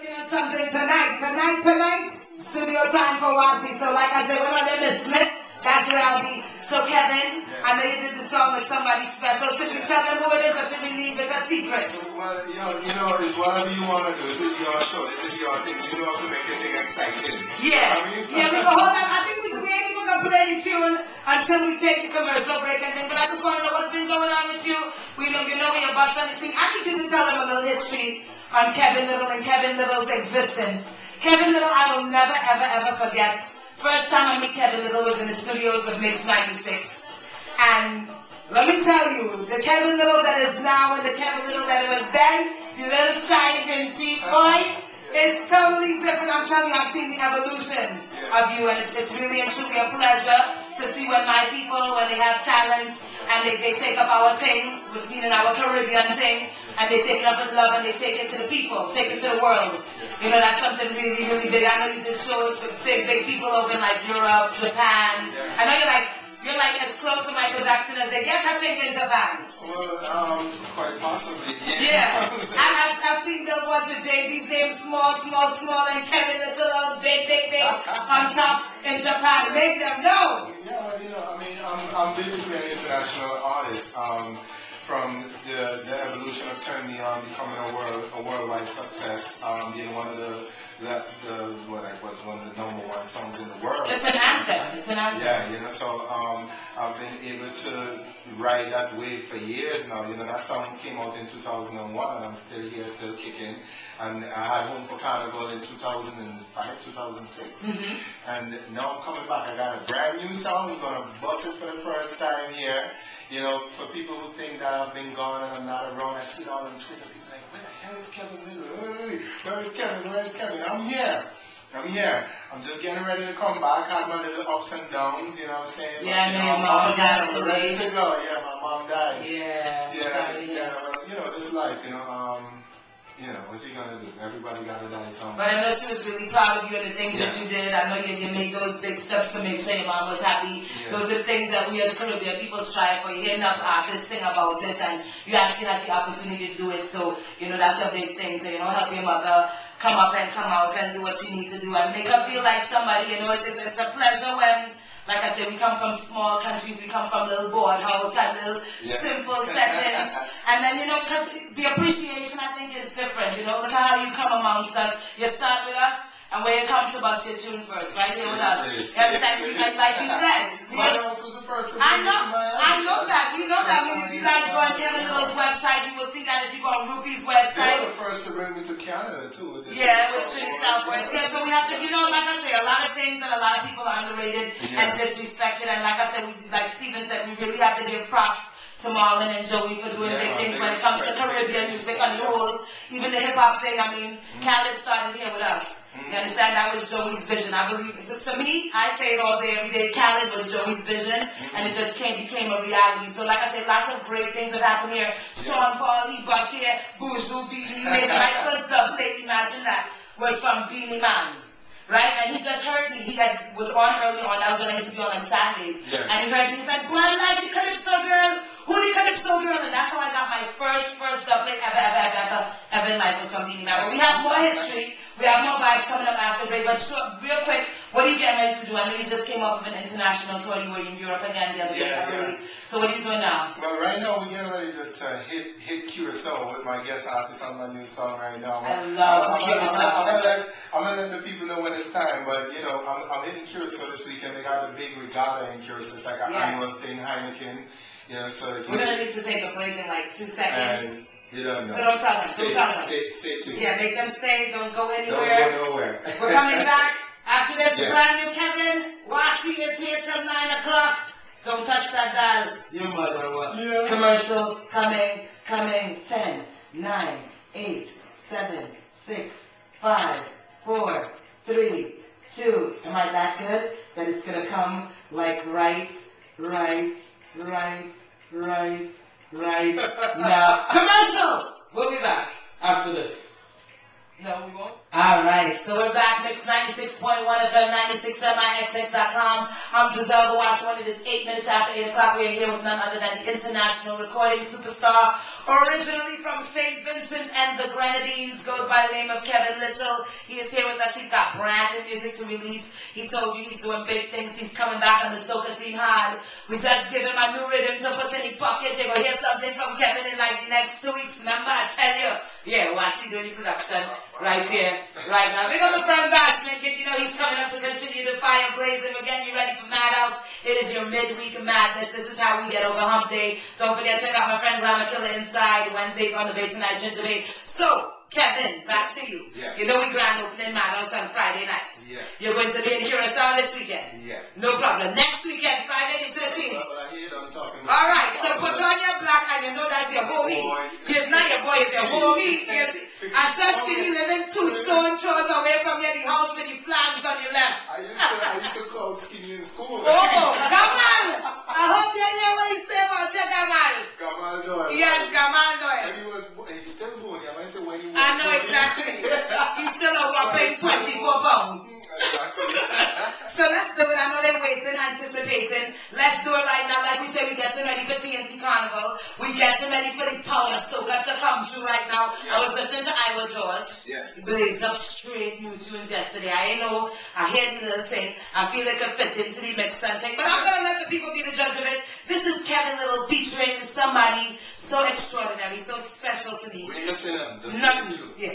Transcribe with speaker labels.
Speaker 1: looking at something tonight, studio time for Watsy. So like I said, we're on Miss Smith. That's where I'll be. So Kevin, I know you did the song with somebody special. Should we tell them who it is or should we leave it a secret?
Speaker 2: Well, it's whatever you want to do. This is your show. This is your thing. You know how to make the thing exciting.
Speaker 1: Yeah. We can hold on. I think we ain't even going to play the tune until we take the commercial break and thing. But I just want to know what's been going on with you. We know we're about something. I need you to tell them a little history on Kevin Little and Kevin Little's existence. Kevin Little, I will never, ever, ever forget. First time I met Kevin Little was in the studios of Mix 96. And let me tell you, the Kevin Little that is now and the Kevin Little that was then, the little shy Vinci boy, is totally different. I'm telling you, I've seen the evolution of you, and it's really and truly a pleasure to see when my people, when they have talent, and they take up our thing, which means our Caribbean thing, and they take it up in love and they take it to the people, take it to the world. You know, that's something really, really big. I know you did shows with big, big people over in like Europe, Japan. I know you're like as close to Michael Jackson as they get, I think, in Japan.
Speaker 2: Well, quite possibly.
Speaker 1: Yeah. I've seen billboards with JD's name small, and Kevin Little big, on top in Japan. Make them know.
Speaker 2: Yeah, I mean, I'm basically an international artist. From the evolution of Turn Me On becoming a worldwide success, being one of the one of the #1 songs in the world.
Speaker 1: It's an anthem.
Speaker 2: Yeah, so I've been able to ride that wave for years now. That song came out in 2001 and I'm still here, still kicking. And I had Home for Carnival in 2005, 2006. Mm-hmm. And now I'm coming back. I got a brand new song. We're going to bust it for the first time here. For people who think that I've been gone and I'm not around, I see it all on Twitter. People are like, where the hell is Kevin Little? Where is Kevin? I'm here. I'm just getting ready to come back. I had my little ups and downs, you know what I'm saying?
Speaker 1: Yeah, your mom died.
Speaker 2: I'm ready to go. Yeah, my mom died.
Speaker 1: Yeah.
Speaker 2: But, this life, what you gonna do? Everybody got to die somewhere.
Speaker 1: But I know she was really proud of you and the things that you did. I know you made those big steps to make sure your mom was happy. Yeah. Those are things that we as Caribbean people strive for. You hear enough artists sing about it and you actually had the opportunity to do it. So, that's a big thing. So, help your mother come up and come out and do what she needs to do and make her feel like somebody. It's a pleasure when, like I said, we come from small countries, we come from little board house and little simple settings. And then, because the appreciation, I think, is different. Look at how you come amongst us. You start with us, and when you come to bust your tune first, right here with us. Every time, like you said.
Speaker 2: My house was the first to
Speaker 1: I know that. We know that. When you guys go on Kevin Little's website, you will see that if you go on Ruby's website.
Speaker 2: They were the first to bring me to Canada, too.
Speaker 1: With Trinity Southwest. Yeah, so we have to, like I say, a lot of things that a lot of people are underrated and disrespected. And like I said, like Steven said, we really have to give props to Marlon and Joey for doing big things when it comes to Caribbean music on the whole. Even the hip-hop thing, Khaled started here with us. You understand? That was Joey's vision. I believe, to me, I say it all day, every day, Khaled was Joey's vision, and it just became a reality. So like I said, lots of great things have happened here. Sean Paul, he got here, Boujou, Beanie Man, my first dub plate, imagine that, was from Beanie Man. Right? And he just heard me. He was on early on. That was when I used to be on Saturdays. Yeah. And he heard me. He said, boy, I like the Calypso girl. Who the Calypso girl? And that's how I got my first dub plate ever in life was from Beanie Man. But we have more history. We have more vibes coming up after break. But real quick, what are you getting ready to do? I know you just came off of an international tour. You were in Europe again the other day, I believe. So what are you doing now?
Speaker 2: Well, right now we're getting ready to hit Curacao with my guest artist on my new song right now.
Speaker 1: I love Curacao.
Speaker 2: I'm going to let the people know when it's time, but, I'm hitting Curacao this weekend. They got the big regatta in Curacao. It's like an annual thing, Heineken. So it's...
Speaker 1: We're going to need to take a break in like 2 seconds.
Speaker 2: And you don't know.
Speaker 1: So don't tell them.
Speaker 2: Stay tuned.
Speaker 1: Yeah, make them stay. Don't go anywhere.
Speaker 2: Don't go nowhere.
Speaker 1: We're coming back after this brand new Kevin. Watsy is here till 9 o'clock. Don't touch that dial.
Speaker 3: You mother what?
Speaker 1: Yeah. Commercial coming. 10, 9, 8, 7, 6, 5, 4, 3, 2. Am I that good? That it's gonna come like right now. Commercial! We'll be back after this. No, we won't. Alright, so we're back. Mix 96.1 FM, 96MIXX.com. I'm Giselle the Watch One. It is 8 minutes after 8 o'clock. We are here with none other than the international recording superstar Originally from St. Vincent and the Grenadines, goes by the name of Kevin Little. He is here with us. He's got brand new music to release. He told you he's doing big things. He's coming back on the soca scene hard. We just give him a new rhythm to put in his pocket. You're going to hear something from Kevin in like the next 2 weeks. Remember, I tell you. Yeah, watch he doing the production right here, right now. Big up my friend Bashman, kid. You know he's coming up to continue the fire blazing. We're getting you ready for Madhouse. It is your midweek madness. This is how we get over hump day. Don't forget to check out my friend Glamour Killer Inside Wednesdays on the Bay Tonight Ginger Bay. So, Kevin, back to you.
Speaker 2: Yeah.
Speaker 1: You know we grand opening Madhouse on Friday night.
Speaker 2: Yeah.
Speaker 1: You're going to be in Curacao this weekend.
Speaker 2: Yeah.
Speaker 1: No problem. Next weekend, Friday the 13th.
Speaker 2: But I hear them talking.
Speaker 1: All right, so put on your black and you know that's your homie. He's not your boy, it's your homie. I just see you living 2 stone throws away from your house with the flags on your left.
Speaker 2: I used to call skinny in school.
Speaker 1: Oh, Gamal! I hope you know what he said about your Gamal.
Speaker 2: Gamal Doyle.
Speaker 1: Yes, Gamal Doyle.
Speaker 2: He's still born. I might say when he was
Speaker 1: I know exactly. He's still a whopping 24 pounds.
Speaker 2: Exactly.
Speaker 1: So let's do it. I know they're waiting, anticipating. Let's do it right now. Like we said, we getting ready for TNT Carnival. We getting ready for the power soca to come through right now.
Speaker 2: Yeah.
Speaker 1: I was listening to Iowa George.
Speaker 2: Yeah.
Speaker 1: Blazed up straight new tunes yesterday. I know. I hear the little thing. I feel like it fits into the mix and thing. But I'm going to let the people be the judge of it. This is Kevin Little featuring somebody so extraordinary, so special to me.
Speaker 2: We're listening.
Speaker 1: Nothing. Yeah.